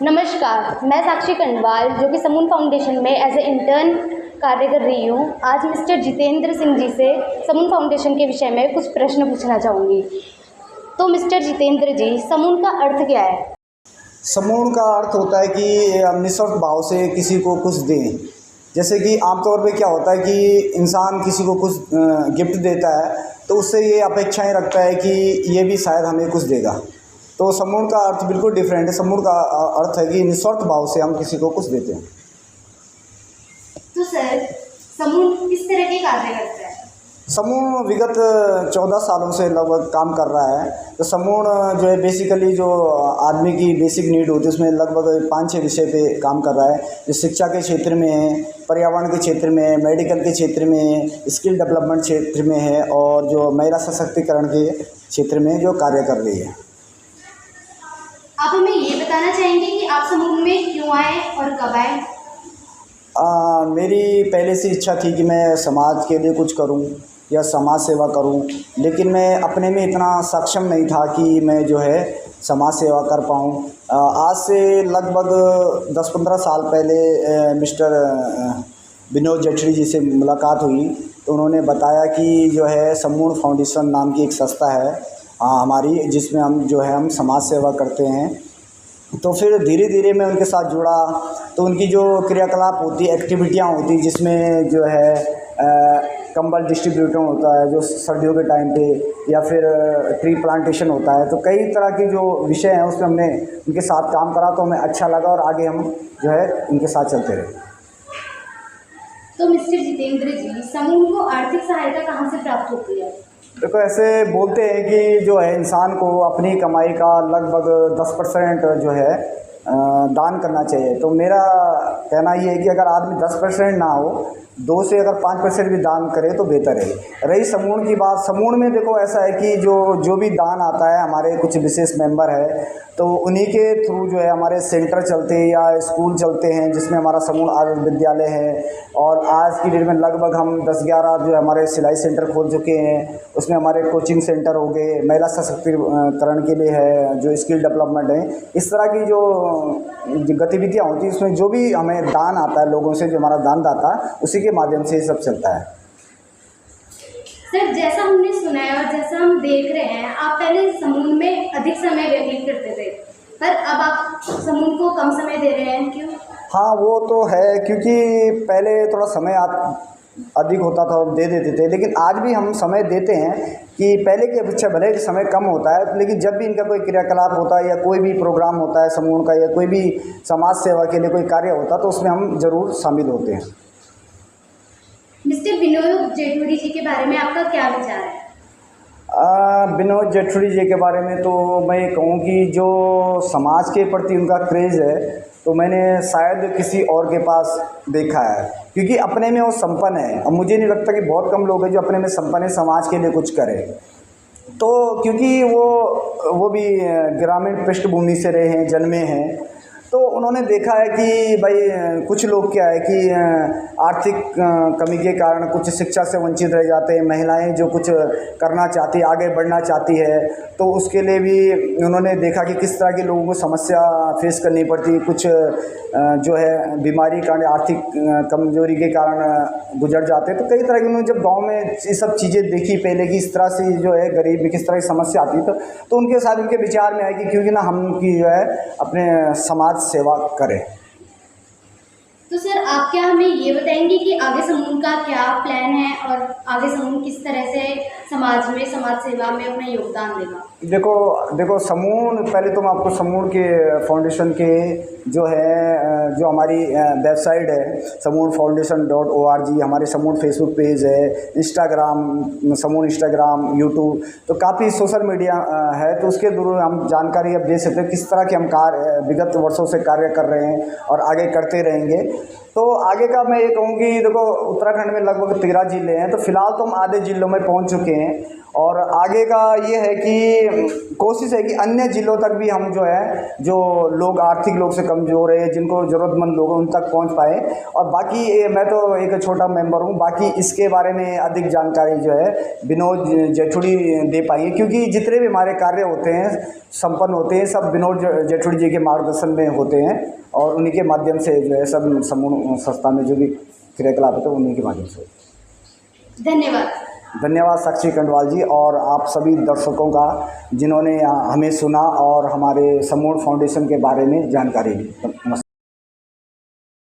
नमस्कार, मैं साक्षी कंडवाल जो कि समून फाउंडेशन में एज ए इंटर्न कार्य कर रही हूँ। आज मिस्टर जितेंद्र सिंह जी से समून फाउंडेशन के विषय में कुछ प्रश्न पूछना चाहूँगी। तो मिस्टर जितेंद्र जी, समून का अर्थ क्या है? समूह का अर्थ होता है कि निस्वार्थ भाव से किसी को कुछ दें। जैसे कि आमतौर पे क्या होता है कि इंसान किसी को कुछ गिफ्ट देता है तो उससे ये अपेक्षाएं रखता है कि ये भी शायद हमें कुछ देगा। तो समूह का अर्थ बिल्कुल डिफरेंट है। समूह का अर्थ है कि निस्वार्थ भाव से हम किसी को कुछ देते हैं। तो सर, समून किस तरह के कार्य करता है? समूह विगत 14 सालों से लगभग काम कर रहा है। तो समूह जो है बेसिकली जो आदमी की बेसिक नीड होती है उसमें लगभग 5-6 विषय पे काम कर रहा है। जो शिक्षा के क्षेत्र में है, पर्यावरण के क्षेत्र में है, मेडिकल के क्षेत्र में है, स्किल डेवलपमेंट क्षेत्र में है और जो महिला सशक्तिकरण के क्षेत्र में जो कार्य कर रही है। आप हमें ये बताना चाहेंगे कि आप समूह में क्यों आए और कब आए? मेरी पहले से इच्छा थी कि मैं समाज के लिए कुछ करूं या समाज सेवा करूं, लेकिन मैं अपने में इतना सक्षम नहीं था कि मैं जो है समाज सेवा कर पाऊं। आज से लगभग 10-15 साल पहले मिस्टर विनोद जेठरी जी से मुलाकात हुई तो उन्होंने बताया कि जो है समूह फाउंडेशन नाम की एक संस्था है हमारी, जिसमें हम समाज सेवा करते हैं। तो फिर धीरे धीरे मैं उनके साथ जुड़ा तो उनकी जो क्रियाकलाप होती है, एक्टिविटियाँ होती, जिसमें जो है कंबल डिस्ट्रीब्यूशन होता है जो सर्दियों के टाइम पे, या फिर ट्री प्लांटेशन होता है। तो कई तरह की जो विषय हैं उसमें हमने उनके साथ काम करा तो हमें अच्छा लगा और आगे हम जो है उनके साथ चलते रहे। तो मिस्टर जितेंद्र जी, समूह को आर्थिक सहायता कहाँ से प्राप्त होती है? देखो, ऐसे बोलते हैं कि जो है इंसान को अपनी कमाई का लगभग 10% जो है दान करना चाहिए। तो मेरा कहना ये है कि अगर आदमी 10% ना हो, 2 से अगर 5% भी दान करे तो बेहतर है। रही समूह की बात, समूह में देखो ऐसा है कि जो भी दान आता है, हमारे कुछ विशेष मेंबर है तो उन्हीं के थ्रू जो है हमारे सेंटर चलते हैं या स्कूल चलते हैं, जिसमें हमारा समूह आदर्श विद्यालय है। और आज की डेट में लगभग हम 10-11 जो हमारे सिलाई सेंटर खोल चुके हैं। उसमें हमारे कोचिंग सेंटर हो गए, महिला सशक्तिकरण के लिए है, जो स्किल डेवलपमेंट है। इस तरह की जो गतिविधियाँ होती हैं उसमें जो भी हमें दान आता है लोगों से, जो हमारा दानदाता, उसी के माध्यम से ये सब चलता है। सर, जैसा हमने सुना है और जैसा हम देख रहे हैं, आप पहले समूह में अधिक समय व्यतीत करते थे, पर अब आप समूह को कम समय दे रहे हैं, क्यों? हाँ, वो तो है, क्योंकि पहले थोड़ा समय अधिक होता था और दे देते थे, लेकिन आज भी हम समय देते हैं कि पहले की अपेक्षा भले समय कम होता है, लेकिन जब भी इनका कोई क्रियाकलाप होता है या कोई भी प्रोग्राम होता है समूह का या कोई भी समाज सेवा के लिए कोई कार्य होता है तो उसमें हम ज़रूर शामिल होते हैं। मिस्टर विनोद जेठरी जी के बारे में आपका क्या विचार है? विनोद जेठरी जी के बारे में तो मैं कहूँ कि जो समाज के प्रति उनका क्रेज़ है तो मैंने शायद किसी और के पास देखा है, क्योंकि अपने में वो संपन्न है। अब मुझे नहीं लगता कि बहुत कम लोग हैं जो अपने में संपन्न है, समाज के लिए कुछ करें। तो क्योंकि वो भी ग्रामीण पृष्ठभूमि से रहे हैं, जन्मे हैं, तो उन्होंने देखा है कि भाई कुछ लोग क्या है कि आर्थिक कमी के कारण कुछ शिक्षा से वंचित रह जाते हैं। महिलाएं जो कुछ करना चाहती है, आगे बढ़ना चाहती है, तो उसके लिए भी उन्होंने देखा कि किस तरह के लोगों को समस्या फेस करनी पड़ती है। कुछ जो है बीमारी के कारण, आर्थिक कमजोरी के कारण गुजर जाते हैं। तो कई तरह की उन्होंने जब गाँव में ये सब चीज़ें देखी पहले कि इस तरह से जो है गरीब में किस तरह की समस्या आती है, तो उनके साथ उनके विचार में आया कि क्योंकि ना हम की जो है अपने समाज सेवा करें। तो सर, आप क्या हमें ये बताएंगे कि आगे समूह का क्या प्लान है और आगे समूह किस तरह से समाज सेवा में अपना योगदान देगा? देखो समूह, पहले तो मैं आपको समूह के फाउंडेशन के जो हमारी वेबसाइट है समूह foundation.org, हमारे समूह फेसबुक पेज है, इंस्टाग्राम समूह, इंस्टाग्राम, यूट्यूब, तो काफ़ी सोशल मीडिया है। तो उसके थ्रू हम जानकारी अब दे सकते हैं किस तरह के हम विगत वर्षों से कार्य कर रहे हैं और आगे करते रहेंगे। तो आगे का मैं ये कहूँगी, देखो उत्तराखंड में लगभग 13 ज़िले हैं, तो फिलहाल तो हम आधे ज़िलों में पहुँच चुके हैं और आगे का ये है कि कोशिश है कि अन्य ज़िलों तक भी हम जो है, जो लोग आर्थिक लोग से कमज़ोर है, जिनको ज़रूरतमंद लोग हैं, उन तक पहुंच पाए। और बाकी मैं तो एक छोटा मेंबर हूं, बाकी इसके बारे में अधिक जानकारी जो है विनोद जेठुड़ी दे पाएंगे, क्योंकि जितने भी हमारे कार्य होते हैं, संपन्न होते हैं, सब विनोद जेठुड़ी जी के मार्गदर्शन में होते हैं और उन्हीं के माध्यम से जो है सब समूह संस्था में जो भी क्रियाकलाप होते हैं उन्हीं के माध्यम से। धन्यवाद। धन्यवाद साक्षी कंडवाल जी और आप सभी दर्शकों का, जिन्होंने हमें सुना और हमारे समूह फाउंडेशन के बारे में जानकारी दी। नमस्कार।